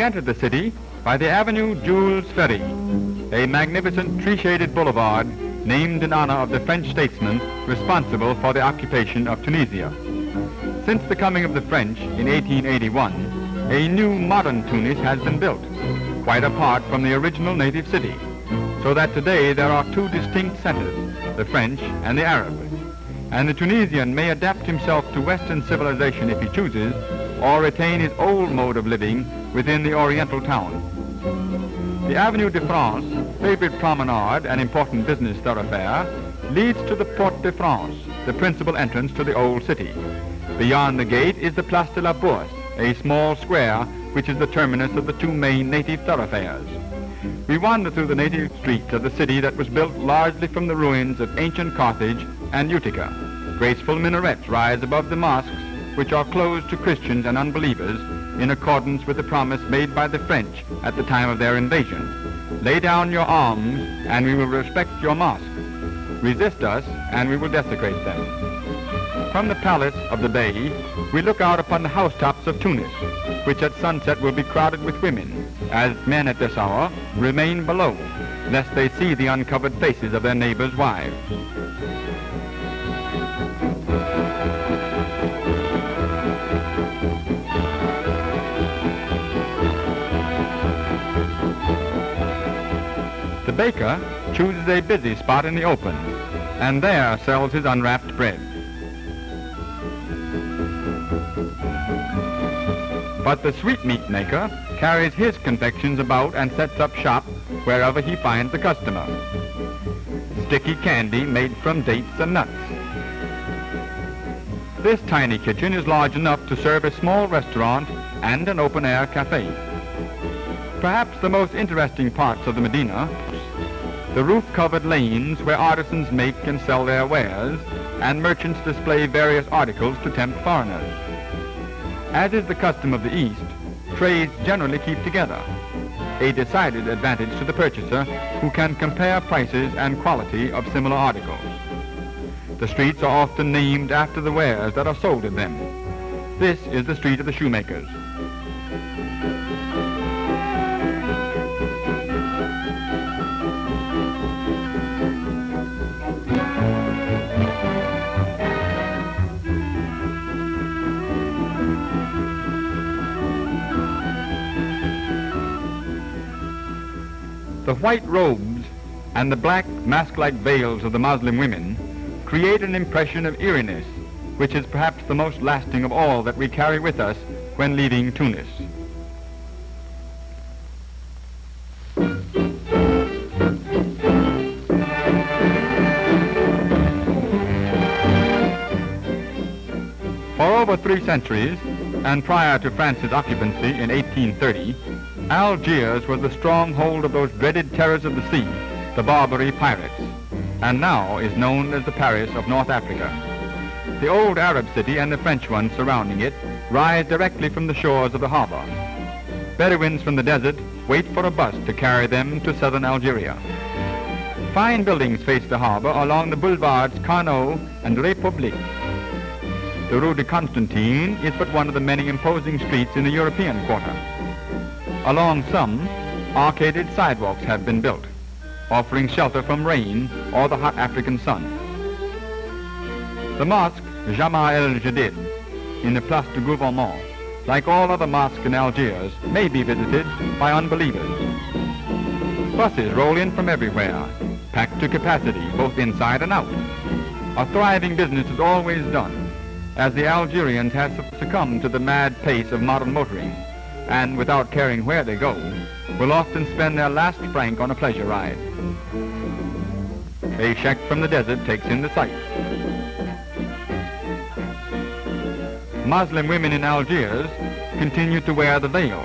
entered the city by the Avenue Jules Ferry, a magnificent tree-shaded boulevard named in honor of the French statesman responsible for the occupation of Tunisia. Since the coming of the French in 1881, a new modern Tunis has been built, quite apart from the original native city, so that today there are two distinct centers, the French and the Arab. And the Tunisian may adapt himself to Western civilization if he chooses, or retain his old mode of living within the Oriental town. The Avenue de France, favorite promenade and important business thoroughfare, leads to the Porte de France, the principal entrance to the old city. Beyond the gate is the Place de la Bourse, a small square which is the terminus of the two main native thoroughfares. We wander through the native streets of the city that was built largely from the ruins of ancient Carthage and Utica. Graceful minarets rise above the mosques, which are closed to Christians and unbelievers in accordance with the promise made by the French at the time of their invasion. Lay down your arms and we will respect your mosque. Resist us and we will desecrate them. From the palace of the Bey, we look out upon the housetops of Tunis, which at sunset will be crowded with women, as men at this hour remain below, lest they see the uncovered faces of their neighbors' wives. The baker chooses a busy spot in the open, and there sells his unwrapped bread. But the sweetmeat maker carries his confections about and sets up shop wherever he finds a customer. Sticky candy made from dates and nuts. This tiny kitchen is large enough to serve a small restaurant and an open-air cafe. Perhaps the most interesting parts of the Medina, the roof-covered lanes where artisans make and sell their wares, and merchants display various articles to tempt foreigners. As is the custom of the East, trades generally keep together, a decided advantage to the purchaser who can compare prices and quality of similar articles. The streets are often named after the wares that are sold in them. This is the street of the shoemakers. The white robes and the black mask-like veils of the Muslim women create an impression of eeriness, which is perhaps the most lasting of all that we carry with us when leaving Tunis. For over 3 centuries, and prior to France's occupancy in 1830, Algiers was the stronghold of those dreaded terrors of the sea, the Barbary pirates, and now is known as the Paris of North Africa. The old Arab city and the French one surrounding it rise directly from the shores of the harbor. Bedouins from the desert wait for a bus to carry them to southern Algeria. Fine buildings face the harbor along the boulevards Carnot and République. The Rue de Constantine is but one of the many imposing streets in the European quarter. Along some, arcaded sidewalks have been built, offering shelter from rain or the hot African sun. The mosque Jama el-Jadid in the Place du Gouvernement, like all other mosques in Algiers, may be visited by unbelievers. Buses roll in from everywhere, packed to capacity, both inside and out. A thriving business is always done, as the Algerians have succumbed to the mad pace of modern motoring, and without caring where they go, will often spend their last franc on a pleasure ride. A sheikh from the desert takes in the sights. Muslim women in Algiers continue to wear the veil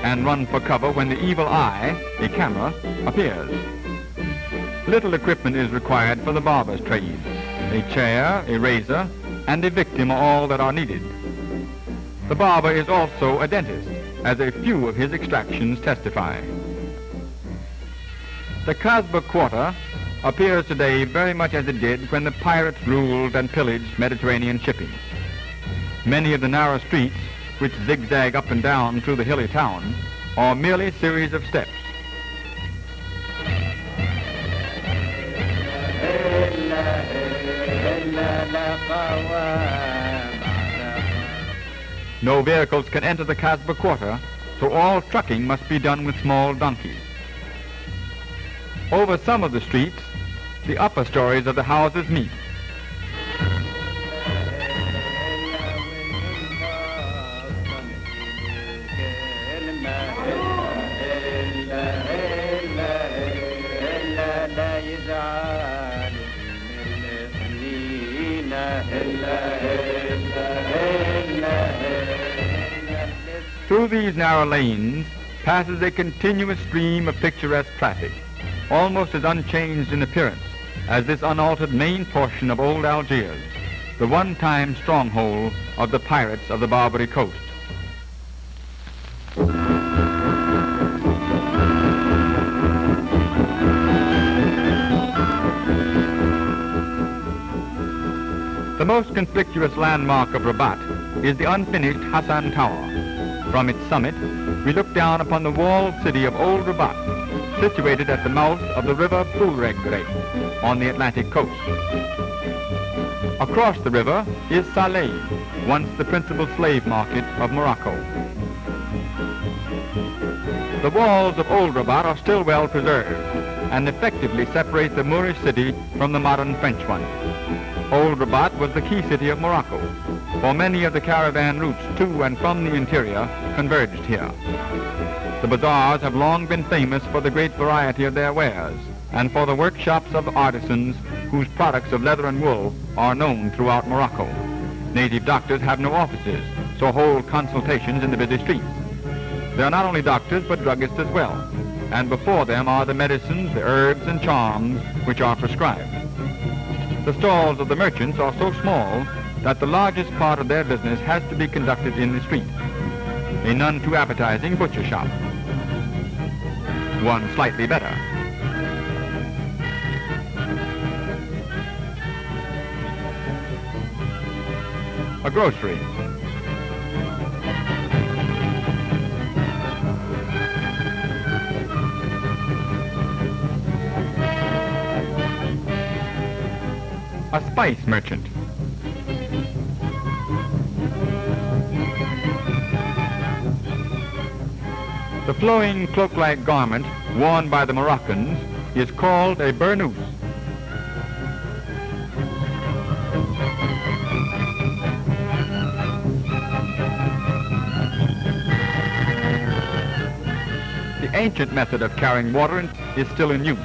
and run for cover when the evil eye, a camera, appears. Little equipment is required for the barber's trade. A chair, a razor, and a victim are all that are needed. The barber is also a dentist, as a few of his extractions testify. The Kasbah quarter appears today very much as it did when the pirates ruled and pillaged Mediterranean shipping. Many of the narrow streets, which zigzag up and down through the hilly town, or merely a series of steps. No vehicles can enter the Kasbah quarter, so all trucking must be done with small donkeys. Over some of the streets, the upper stories of the houses meet. Through these narrow lanes passes a continuous stream of picturesque traffic, almost as unchanged in appearance as this unaltered main portion of old Algiers, the one-time stronghold of the pirates of the Barbary coast. The most conspicuous landmark of Rabat is the unfinished Hassan Tower. From its summit, we look down upon the walled city of Old Rabat, situated at the mouth of the river Bulregre on the Atlantic coast. Across the river is Saleh, once the principal slave market of Morocco. The walls of Old Rabat are still well preserved and effectively separate the Moorish city from the modern French one. Old Rabat was the key city of Morocco, for many of the caravan routes to and from the interior converged here. The bazaars have long been famous for the great variety of their wares and for the workshops of artisans whose products of leather and wool are known throughout Morocco. Native doctors have no offices, so hold consultations in the busy streets. They are not only doctors, but druggists as well, and before them are the medicines, the herbs and charms which are prescribed. The stalls of the merchants are so small that the largest part of their business has to be conducted in the street. A none too appetizing butcher shop. One slightly better. A grocery. A spice merchant. The flowing cloak-like garment worn by the Moroccans is called a burnous. The ancient method of carrying water is still in use.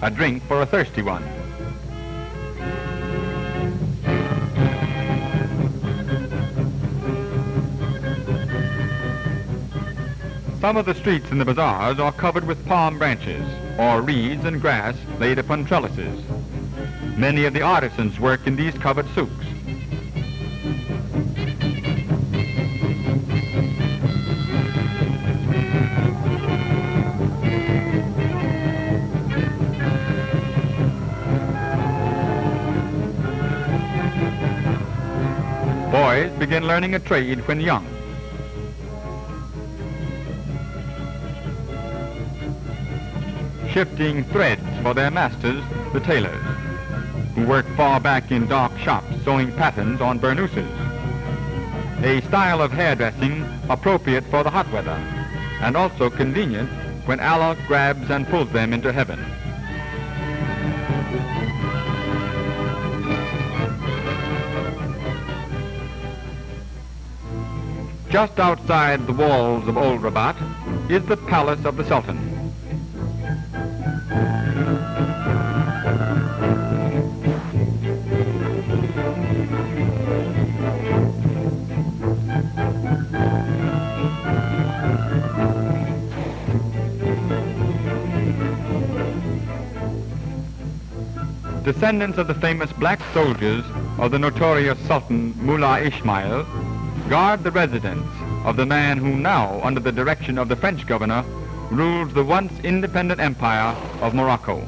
A drink for a thirsty one. Some of the streets in the bazaars are covered with palm branches or reeds and grass laid upon trellises. Many of the artisans work in these covered souks. Boys begin learning a trade when young. Shifting threads for their masters, the tailors, who work far back in dark shops sewing patterns on burnouses, a style of hairdressing appropriate for the hot weather and also convenient when Allah grabs and pulls them into heaven. Just outside the walls of Old Rabat is the palace of the Sultan. Descendants of the famous black soldiers of the notorious Sultan Mullah Ismail guard the residence of the man who now, under the direction of the French governor, rules the once independent empire of Morocco.